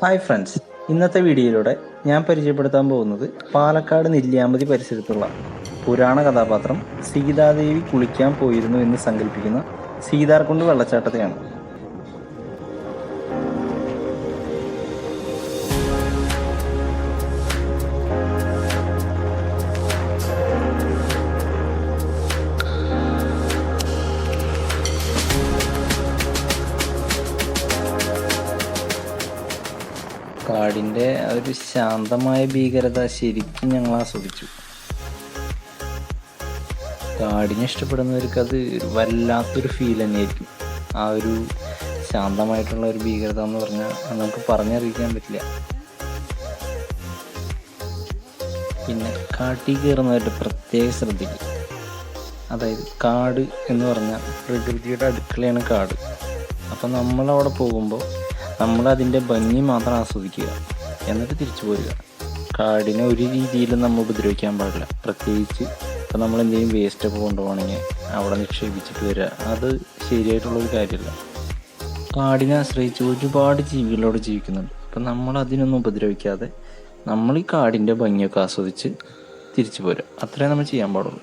Hi friends, ഇന്നത്തെ വീഡിയോയിലൂടെ ഞാൻ പരിചയപ്പെടുത്താൻ പോകുന്നത് പാലക്കാട് നെല്ലിയാമ്പതി പരിസരത്തുള്ള പുരാണ കഥാപാത്രം സീതാദേവി കുളിക്കാൻ പോയിരുന്നു എന്ന് സങ്കല്പിക്കുന്ന സീതാർകുണ്ട് വെള്ളച്ചാട്ടത്തെയാണ്. കാടിൻ്റെ ഒരു ശാന്തമായ ഭീകരത ശരിക്കും ഞങ്ങൾ ആസ്വദിച്ചു. കാടിനെ ഇഷ്ടപ്പെടുന്നവർക്ക് അത് വല്ലാത്തൊരു ഫീൽ തന്നെയായിരിക്കും. ആ ഒരു ശാന്തമായിട്ടുള്ള ഒരു ഭീകരത എന്ന് പറഞ്ഞാൽ നമുക്ക് പറഞ്ഞറിയിക്കാൻ പറ്റില്ല. പിന്നെ കാട്ടിൽ കയറുന്നവരുടെ പ്രത്യേകം ശ്രദ്ധിക്കും. അതായത് കാട് എന്ന് പറഞ്ഞാൽ പ്രകൃതിയുടെ അടുക്കളയാണ് കാട്. അപ്പം നമ്മളവിടെ പോകുമ്പോൾ നമ്മളതിൻ്റെ ഭംഗി മാത്രം ആസ്വദിക്കുക, എന്നിട്ട് തിരിച്ചു പോരുക. കാടിനെ ഒരു രീതിയിലും നമ്മൾ ഉപദ്രവിക്കാൻ പാടില്ല. പ്രത്യേകിച്ച് ഇപ്പം നമ്മൾ എന്തെങ്കിലും വേസ്റ്റൊക്കെ കൊണ്ടുപോകണമെങ്കിൽ അവിടെ നിക്ഷേപിച്ചിട്ട് വരിക, അത് ശരിയായിട്ടുള്ളൊരു കാര്യമല്ല. കാടിനെ ആശ്രയിച്ച് ഒരുപാട് ജീവികളോട് ജീവിക്കുന്നുണ്ട്. അപ്പം നമ്മൾ അതിനൊന്നും ഉപദ്രവിക്കാതെ നമ്മൾ ഈ കാടിൻ്റെ ഭംഗിയൊക്കെ ആസ്വദിച്ച് തിരിച്ചു പോരുക. അത്രേ നമ്മൾ ചെയ്യാൻ പാടുള്ളൂ.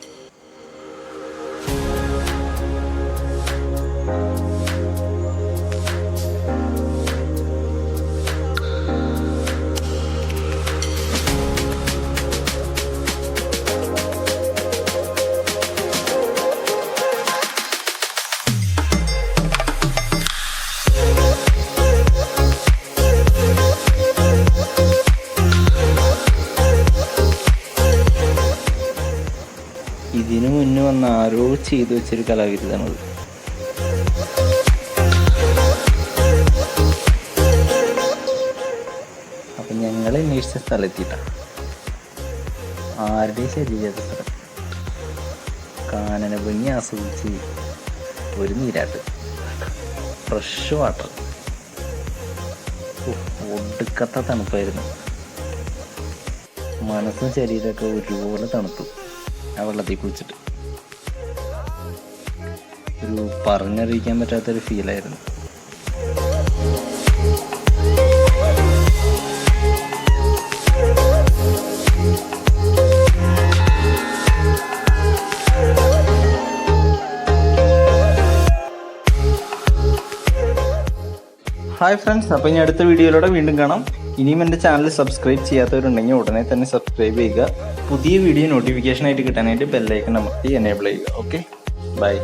ഇതിനു മുന്നേ വന്ന ആരോ ചെയ്തു വെച്ചൊരു കലാവിരുതാണത്. അപ്പം ഞങ്ങൾ അന്വേഷിച്ച സ്ഥലത്തിട്ടാണ് ആരുടെയും ശരീരത്തെ സ്ഥലം. കാനന ഭംഗി ആസ്വദിച്ച് ഒരു നീരാട്ട്, ഫ്രഷ് വാട്ടർ, ഒടുക്കത്തെ തണുപ്പായിരുന്നു. മനസ്സും ശരീരമൊക്കെ ഒരുപോലെ തണുത്തു ആ വെള്ളത്തിൽ കുളിച്ചിട്ട്. ഒരു പറഞ്ഞറിയിക്കാൻ പറ്റാത്തൊരു ഫീലായിരുന്നു. ഹായ് ഫ്രണ്ട്സ്, അപ്പോൾ ഇനി അടുത്ത വീഡിയോയിലൂടെ വീണ്ടും കാണാം. ഇനിയും എൻ്റെ ചാനൽ സബ്സ്ക്രൈബ് ചെയ്യാത്തവരുണ്ടെങ്കിൽ ഉടനെ തന്നെ സബ്സ്ക്രൈബ് ചെയ്യുക. പുതിയ വീഡിയോ നോട്ടിഫിക്കേഷൻ ആയിട്ട് കിട്ടാനായിട്ട് ബെല്ലൈക്കൺ അമർത്തി എനേബിൾ ചെയ്യുക. Okay, by.